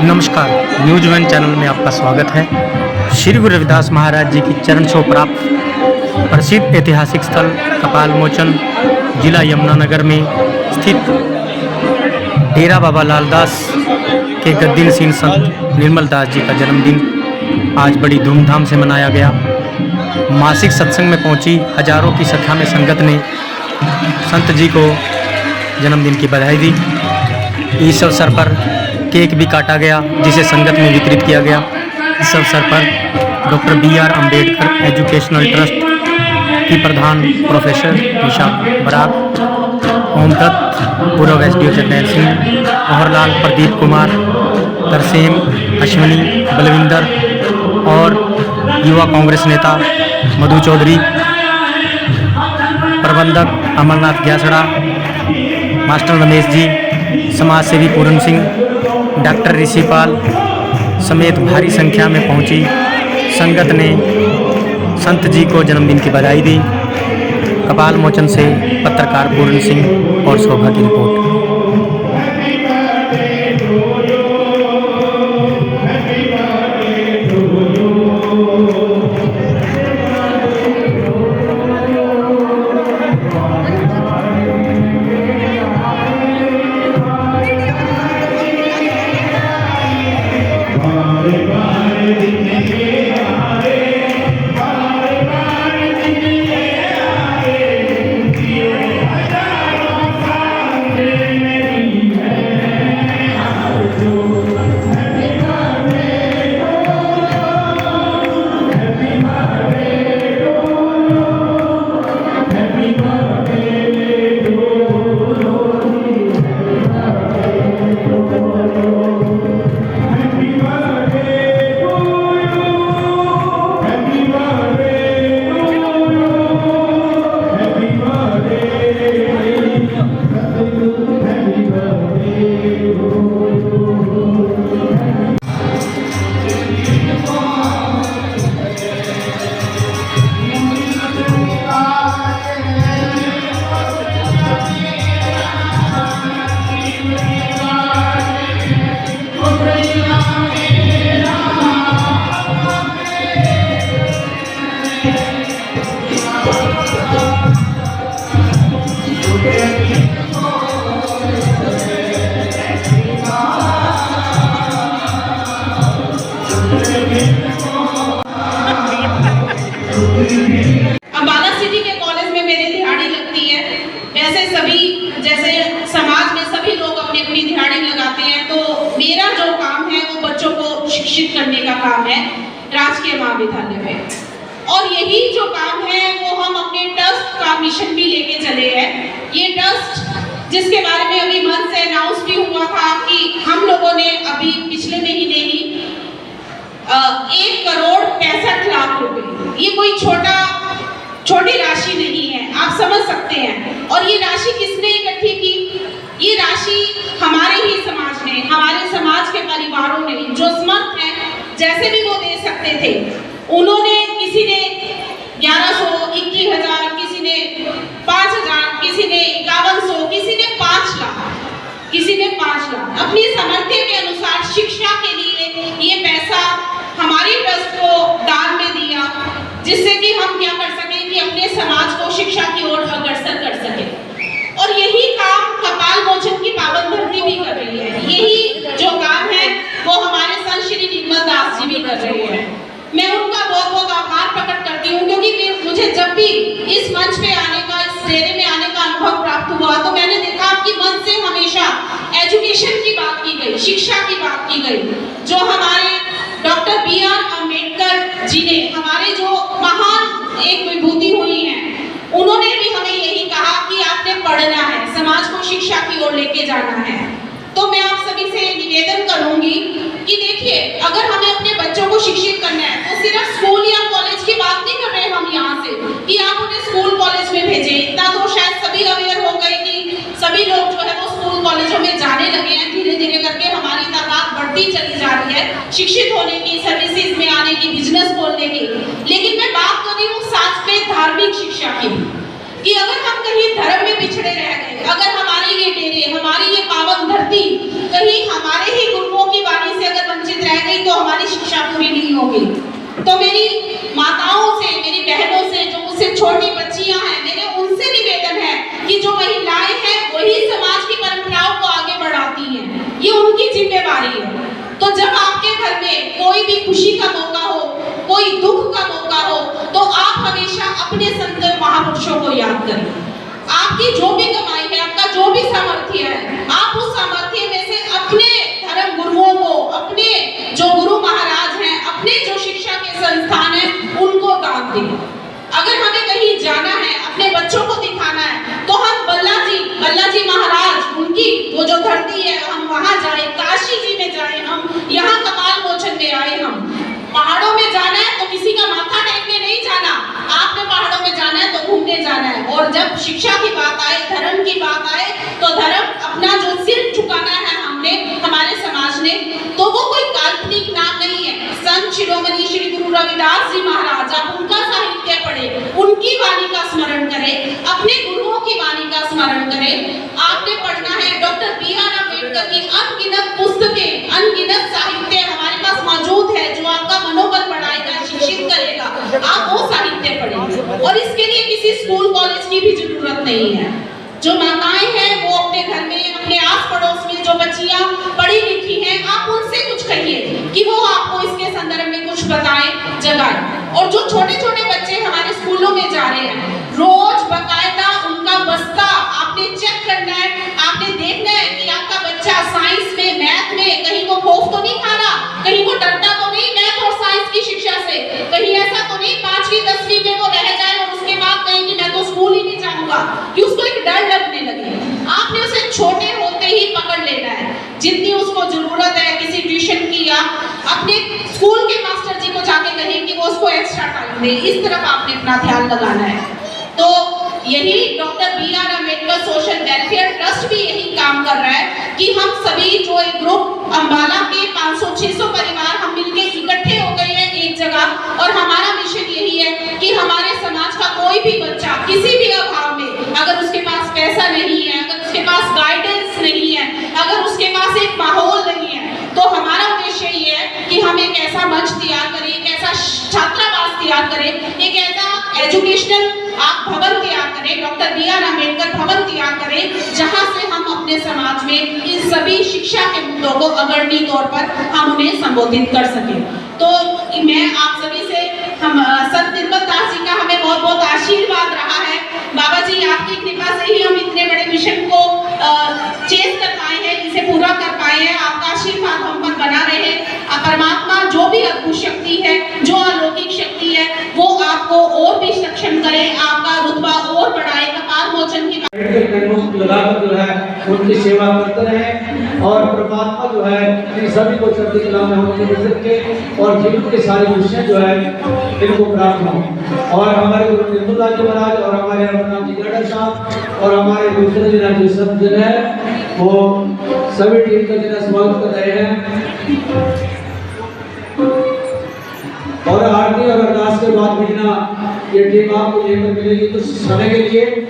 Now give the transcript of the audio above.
नमस्कार, news one channel में आपका स्वागत है। श्री गुरु रविदास महाराज जी की चरण छोह प्राप्त प्रसिद्ध ऐतिहासिक स्थल कपाल मोचन जिला यमुनानगर में स्थित डेरा बाबा लालदास के गद्दीनशीन संत निर्मल दास जी का जन्मदिन आज बड़ी धूमधाम से मनाया गया। मासिक सत्संग में पहुंची हजारों की संख्या में संगत ने संत जी को जन्मदिन की बधाई दी। इस अवसर पर केक भी काटा गया जिसे संगत में वितरित किया गया। इस अवसर पर doctor B.R. Ambedkar educational trust की प्रधान प्रोफेसर निशा बराग, ओम दत्त, पूर्व SDO जरनैल सिंह, मोहरलाल, प्रदीप कुमार, तरसेम, अश्विनी, बलविंदर और युवा कांग्रेस नेता मधु चौधरी, प्रबंधक अमरनाथ ग्यासड़ा, मास्टर रमेश जी, समाज सेवी पूरन सिंह, डॉक्टर ऋषिपाल समेत भारी संख्या में पहुंची संगत ने संत जी को जन्मदिन की बधाई दी। कपाल मोचन से पत्रकार पूरन सिंह और शोभा की रिपोर्ट। अम्बाला सिटी के कॉलेज में मेरी दिहाड़ी लगती है। वैसे सभी जैसे समाज में सभी लोग अपनी अपनी दिहाड़ी लगाते हैं, तो मेरा जो काम है वो बच्चों को शिक्षित करने का काम है राजकीय महाविद्यालय में। और यही जो काम है वो हम अपने ट्रस्ट का मिशन भी लेके चले हैं। ये ट्रस्ट जिसके बारे में अभी मन से अनाउंस भी हुआ था कि हम लोगों ने अभी पिछले महीने ही 1,65,00,000 रुपए, ये कोई छोटी राशि नहीं है, आप समझ सकते हैं। और ये राशि किसने इकट्ठी की? ये राशि हमारे ही समाज ने, हमारे समाज के परिवारों ने जो समर्थ हैं, जैसे भी वो दे सकते थे, उन्होंने किसी ने 1100, 21,000, किसी ने 5,000, किसी ने 5100, किसी ने 5 लाख, किसी ने 5 लाख अपनी सामर्थ्य के अनुसार शिक्षा के लिए ये पैसा हमारे ट्रस्ट को दान में दिया, जिससे कि हम क्या कर सकें कि अपने समाज को शिक्षा की ओर अग्रसर कर सकें। और यही काम कपाल मोचन की पावन धरती भी कर रही है। यही जो काम है वो हमारे संत श्री निर्मल दास जी भी कर रहे हैं। मैं उनका बहुत बहुत आभार प्रकट करती हूँ, क्योंकि मुझे जब भी इस मंच पे आने का, इस डेरे में आने का अनुभव प्राप्त हुआ, तो मैंने देखा कि मन से हमेशा एजुकेशन की बात की गई, शिक्षा की बात की गई। जो हमारे डॉक्टर B.R. अम्बेडकर जी ने, हमारे जो महान एक विभूति हुई हैं, उन्होंने भी हमें यही कहा कि आपने पढ़ना है, समाज को शिक्षा की ओर लेके जाना है। तो मैं आप सभी से निवेदन करूंगी कि देखिए, अगर हमें अपने बच्चों को शिक्षित करना है तो सिर्फ स्कूल या कॉलेज की बात नहीं कर रहे हम यहाँ से कि आप उन्हें स्कूल कॉलेज में भेजें। इतना तो शायद सभी अवेयर हो गए कि सभी लोग जो है वो स्कूल कॉलेजों में जाने लगे हैं। धीरे धीरे करके हमारी तादाद बढ़ती चली जा रही है शिक्षित होने की, सर्विसेज में आने की, बिजनेस खोलने की। लेकिन मैं बात कर रही हूँ साथ में धार्मिक शिक्षा की। कि अगर हम कहीं धर्म में पिछड़े रह गए, अगर हमारे ये डेरे, हमारी ये पावन धरती कहीं हमारे ही गुरुओं की वाणी से अगर वंचित रह गई तो हमारी शिक्षा पूरी नहीं होगी। तो मेरी माताओं से, मेरी बहनों से, जो मुझसे छोटी बच्चियां हैं, मेरे उनसे निवेदन है कि जो महिलाएं हैं वही समाज की परंपराओं को आगे बढ़ाती हैं, ये उनकी जिम्मेवारी है। तो जब आपके घर में कोई भी खुशी का मौका हो, कोई दुख का मौका हो, तो आप हमेशा अपने संत महापुरुषों को याद करें। आपकी जो भी कमाई है, आपका जो भी सामर्थ्य है, आप उस सामर्थ्य में से अपने धर्म गुरुओं को, अपने जो गुरु महाराज हैं, अपने जो शिक्षा के संस्थान हैं, उनको दान दें। अगर हमें कहीं जाना है, अपने बच्चों को दिखाना है, तो हम बल्ला जी महाराज, उनकी वो जो धरती है, हम वहां जाए, काशी जी में जाए, हम यहाँ कपाल मोचन में आए। हम पहाड़ों में जाना है तो किसी का माथा टेकने नहीं जाना, आपने पहाड़ों में जाना है तो घूमने जाना है। और जब शिक्षा की बात आए, धर्म की बात आए, तो धर्म अपना जो सिर झुकाना है हमने, हमारे समाज ने, तो वो कोई काल्पनिक नाम नहीं है। संत शिरोमणि श्री गुरु रविदास जी महाराज, आप उनका साहित्य पढ़े, उनकी वाणी का स्मरण करें, अपने गुरुओं की वाणी का स्मरण करें। आपने पढ़ना है डॉक्टर B.R. अम्बेडकर की अनगिनत पुस्तकें, अनगिनत साहित्य हमारे पास मौजूद है जो आपका मनोबल बढ़ाएगा, शिक्षित करेगा। आप वो साहित्य पढ़ें, और इसके लिए किसी स्कूल कॉलेज की भी जरूरत नहीं है। जो माताएं हैं वो अपने घर में, अपने आस पड़ोस में जो बच्चियां पढ़ी लिखी हैं, आप उनसे कुछ कहिए कि वो आपको इसके संदर्भ में कुछ बताएं, जगाएं। और जो छोटे छोटे बच्चे हमारे स्कूलों में जा रहे हैं, रोज बाकायदा उनका बस्ता आपने चेक करना है। आपने देखना है कि आपका बच्चा साइंस में, मैथ में कहीं को खौफ तो नहीं खा रहा, कहीं को डरता तो नहीं मैथ और साइंस की शिक्षा से, कहीं ऐसा तो नहीं 5वीं 10वीं में वो रह जाए और उसके बाद कहे कि मैं तो स्कूल ही नहीं जाऊंगा, कि उसको एक डर लगने लगे। आपने उसे छोटे होते ही पकड़ लेना है। जितनी उसको जरूरत है किसी ट्यूशन की, या अपने स्कूल के मास्टर जी को जाके कहें कि वो उसको एक्स्ट्रा टाइम दे, इस तरफ आपने अपना ध्यान लगाना है। तो यही doctor B.R. Ambedkar social welfare trust भी यही काम कर रहा है कि हम सभी जो एक ग्रुप अम्बाला के 500-600 परिवार हम मिलके इकट्ठे हो गए हैं एक जगह, और हमारा मिशन यही है कि हमारे समाज का कोई भी बच्चा किसी भी अभाव में, अगर उसके पास पैसा नहीं है, अगर उसके पास गाइडेंस नहीं है, अगर उसके पास एक माहौल नहीं है, तो हमारा उद्देश्य ये है कि हम एक ऐसा मंच तैयार करें, एक ऐसा छात्रावास तैयार करें, एक ऐसा एजुकेशनल आप भवन तैयार करें, डॉक्टर B.R. अम्बेडकर भवन तैयार करें, जहां से हम अपने समाज में इन सभी शिक्षा के मुद्दों को अग्रणी तौर पर हम उन्हें संबोधित कर सकें। तो मैं आप सभी से, हम संत निर्मल दास जी का हमें बहुत बहुत आशीर्वाद रहा है। बाबा जी आपकी कृपा से ही हम इतने बड़े मिशन को चेस कर पाए हैं, इसे पूरा कर पाए हैं। आपका आशीर्वाद हम पर बना रहे। परमात्मा जो भी अद्भुत शक्ति है, जो अलौकिक शक्ति है, वो आपको और भी सक्षम करे, आपका रुतबा और बढ़ाए, कपाल मोचन की लगाकर जो है उनकी सेवा करते रहे, और परमात्मा जो है इन सभी को चढ़ती कला में होने के और जीवन के सारे विषय जो है इनको प्राप्त हो। और हमारे गुरु निर्मल दास जी महाराज और हमारे रघुनाथ जी गढ़ साहब और हमारे दूसरे जिला जो सब जन है, वो सभी टीम का जिला स्वागत कर रहे हैं। और आरती और अरदास के बाद भेजना ये टीम आपको लेकर मिलेगी कुछ समय के लिए।